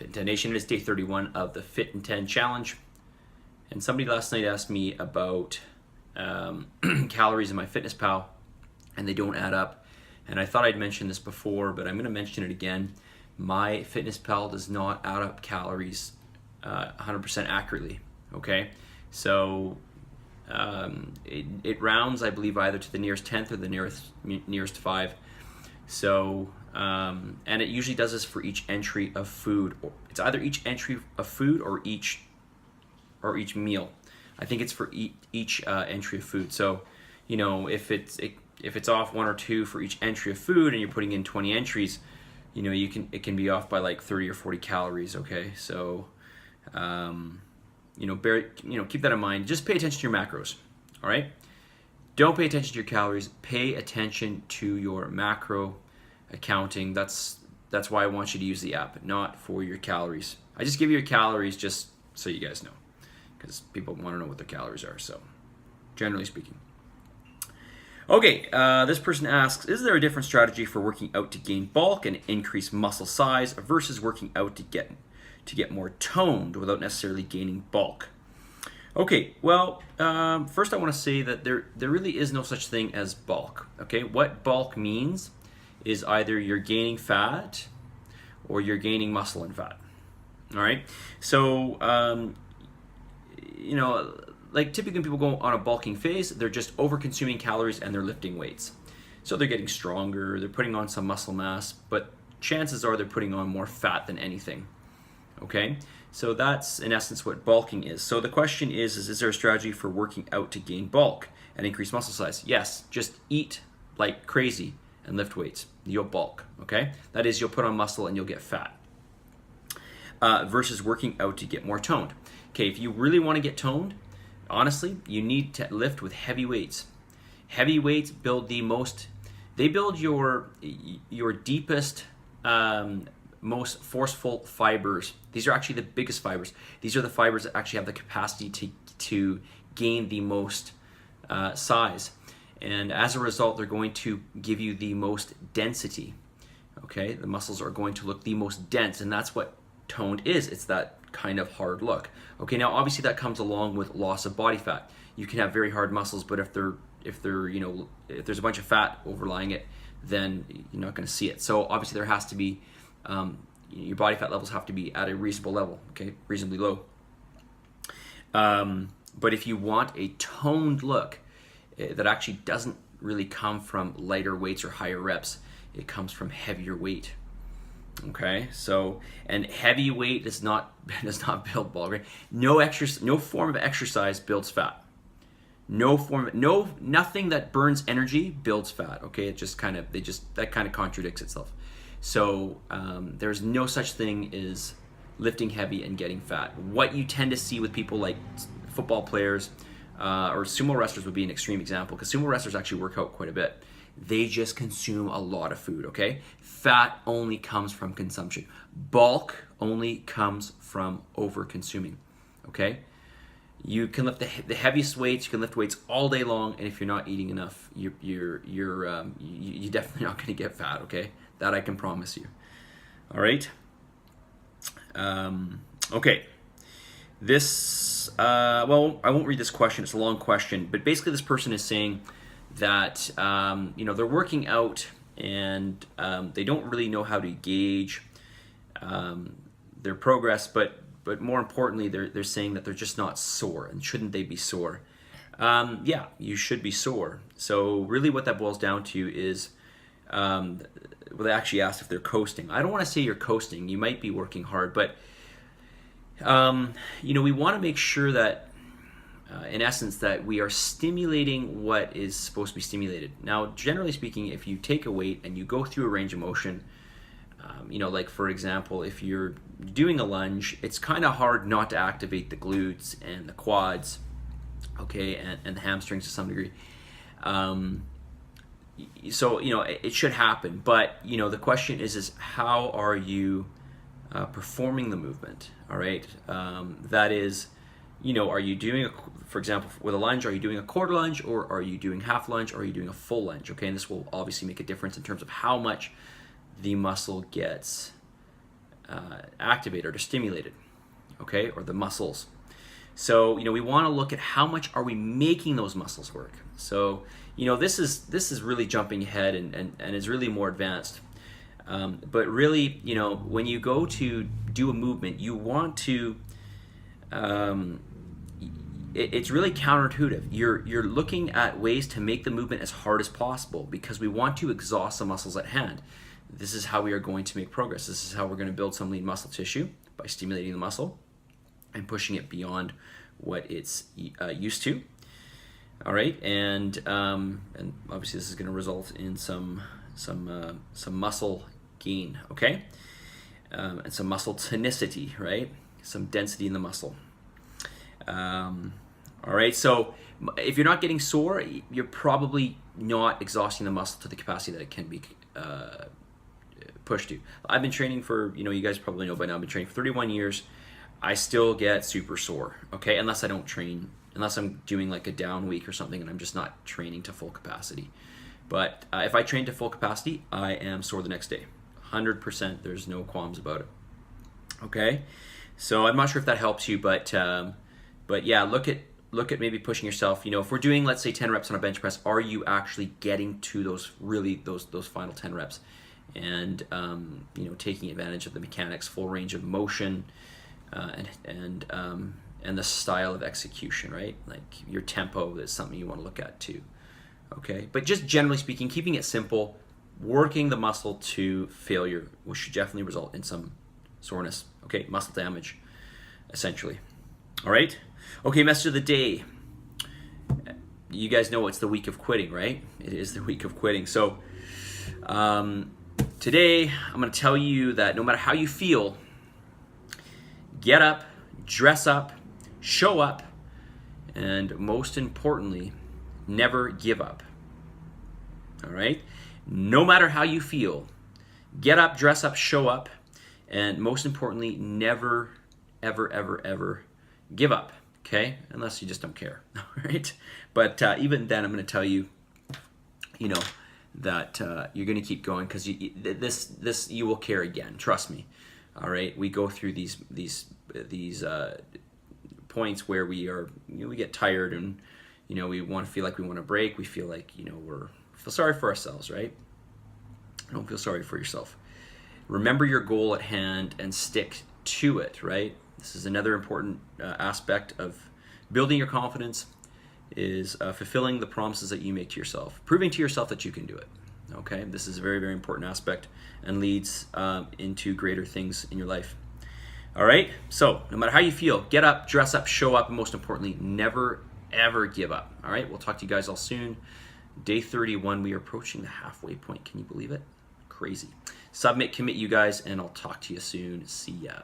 Fit in 10 Nation. It is day 31 of the Fit in 10 challenge. And somebody last night asked me about calories in MyFitnessPal, and they don't add up. And I thought I'd mentioned this before, but I'm going to mention it again. MyFitnessPal does not add up calories 100% accurately. Okay, so it rounds, I believe, either to the nearest tenth or the nearest 5. So and it usually does this for each entry of food. It's either each entry of food or each meal. I think it's for each entry of food. So, you know, if it's off 1 or 2 for each entry of food, and you're putting in 20 entries, you know, it can be off by like 30 or 40 calories. Okay, so you know, keep that in mind. Just pay attention to your macros. All right, don't pay attention to your calories. Pay attention to your macro accounting. That's why I want you to use the app, not for your calories. I just give you your calories just so you guys know, because people want to know what their calories are. So, generally speaking. Okay, this person asks, is there a different strategy for working out to gain bulk and increase muscle size versus working out to get more toned without necessarily gaining bulk? Okay, well, first I want to say that there really is no such thing as bulk. Okay, what bulk means is either you're gaining fat or you're gaining muscle and fat. All right, so you know, like typically when people go on a bulking phase, they're just over consuming calories and they're lifting weights. So they're getting stronger, they're putting on some muscle mass, but chances are they're putting on more fat than anything. Okay, so that's in essence what bulking is. So the question is there a strategy for working out to gain bulk and increase muscle size? Yes, just eat like crazy and lift weights. You'll bulk, okay? That is, you'll put on muscle and you'll get fat. Versus working out to get more toned. Okay, if you really want to get toned, honestly, you need to lift with heavy weights. Heavy weights build your deepest, most forceful fibers. These are actually the biggest fibers. These are the fibers that actually have the capacity to gain the most size. And as a result, they're going to give you the most density. Okay, the muscles are going to look the most dense, and that's what toned is. It's that kind of hard look. Okay, now obviously that comes along with loss of body fat. You can have very hard muscles, but if there's a bunch of fat overlying it, then you're not going to see it. So obviously there has to be your body fat levels have to be at a reasonable level. Okay, reasonably low. But if you want a toned look that actually doesn't really come from lighter weights or higher reps, it comes from heavier weight. Okay, so, and heavy weight does not build bulk. Right? No form of exercise builds fat. Nothing that burns energy builds fat. Okay, it just that kind of contradicts itself. So there's no such thing as lifting heavy and getting fat. What you tend to see with people like football players or sumo wrestlers would be an extreme example, because sumo wrestlers actually work out quite a bit. They just consume a lot of food, okay? Fat only comes from consumption. Bulk only comes from over-consuming, okay? You can lift the heaviest weights, you can lift weights all day long, and if you're not eating enough, you're definitely not going to get fat, okay? That I can promise you. All right? Okay. This, well, I won't read this question. It's a long question. But basically this person is saying that, you know, they're working out and they don't really know how to gauge their progress. But more importantly, they're saying that they're just not sore. And shouldn't they be sore? Yeah, you should be sore. So really what that boils down to is, well, they actually asked if they're coasting. I don't want to say you're coasting. You might be working hard, but you know, we want to make sure that, in essence, that we are stimulating what is supposed to be stimulated. Now, generally speaking, if you take a weight and you go through a range of motion, you know, like for example, if you're doing a lunge, it's kind of hard not to activate the glutes and the quads, okay, and the hamstrings to some degree. So, you know, it should happen, but, you know, the question is how are you performing the movement, all right? That is, you know, are you doing, for example, with a lunge, are you doing a quarter lunge, or are you doing half lunge, or are you doing a full lunge, okay? And this will obviously make a difference in terms of how much the muscle gets activated or stimulated, okay, or the muscles. So, we want to look at how much are we making those muscles work. So, this is really jumping ahead and is really more advanced. But really, when you go to do a movement, you want to, it's really counterintuitive. You're looking at ways to make the movement as hard as possible because we want to exhaust the muscles at hand. This is how we are going to make progress. This is how we're going to build some lean muscle tissue, by stimulating the muscle and pushing it beyond what it's used to. All right, and obviously this is going to result in some muscle gain, okay, and some muscle tonicity, right? Some density in the muscle. All right, so if you're not getting sore, you're probably not exhausting the muscle to the capacity that it can be pushed to. I've been training for, you guys probably know by now, I've been training for 31 years. I still get super sore, okay, unless I'm doing like a down week or something and I'm just not training to full capacity. But if I train to full capacity, I am sore the next day. 100%, there's no qualms about it. Okay, so I'm not sure if that helps you, but yeah, look at maybe pushing yourself. If we're doing, let's say, 10 reps on a bench press, are you actually getting to those final 10 reps? And taking advantage of the mechanics, full range of motion, and the style of execution, right? Like your tempo is something you want to look at too. Okay, but just generally speaking, keeping it simple, working the muscle to failure, which should definitely result in some soreness. Okay, muscle damage, essentially. All right. Okay, message of the day. You guys know it's the week of quitting, right? It is the week of quitting. So today I'm going to tell you that no matter how you feel, get up, dress up, show up, and most importantly, never give up. All right? No matter how you feel, get up, dress up, show up, and most importantly, never, ever, ever, ever give up. Okay? Unless you just don't care. All right? But even then, I'm going to tell you, that you're going to keep going because this you will care again. Trust me. All right? We go through these points where we get tired and we want to feel like we want to break. We feel like we feel sorry for ourselves, right? Don't feel sorry for yourself. Remember your goal at hand and stick to it, right? This is another important aspect of building your confidence is fulfilling the promises that you make to yourself, proving to yourself that you can do it. Okay, this is a very, very important aspect and leads into greater things in your life. All right, so no matter how you feel, get up, dress up, show up, and most importantly, never, ever give up. All right, we'll talk to you guys all soon. Day 31, we are approaching the halfway point. Can you believe it? Crazy. Submit, commit, you guys, and I'll talk to you soon. See ya.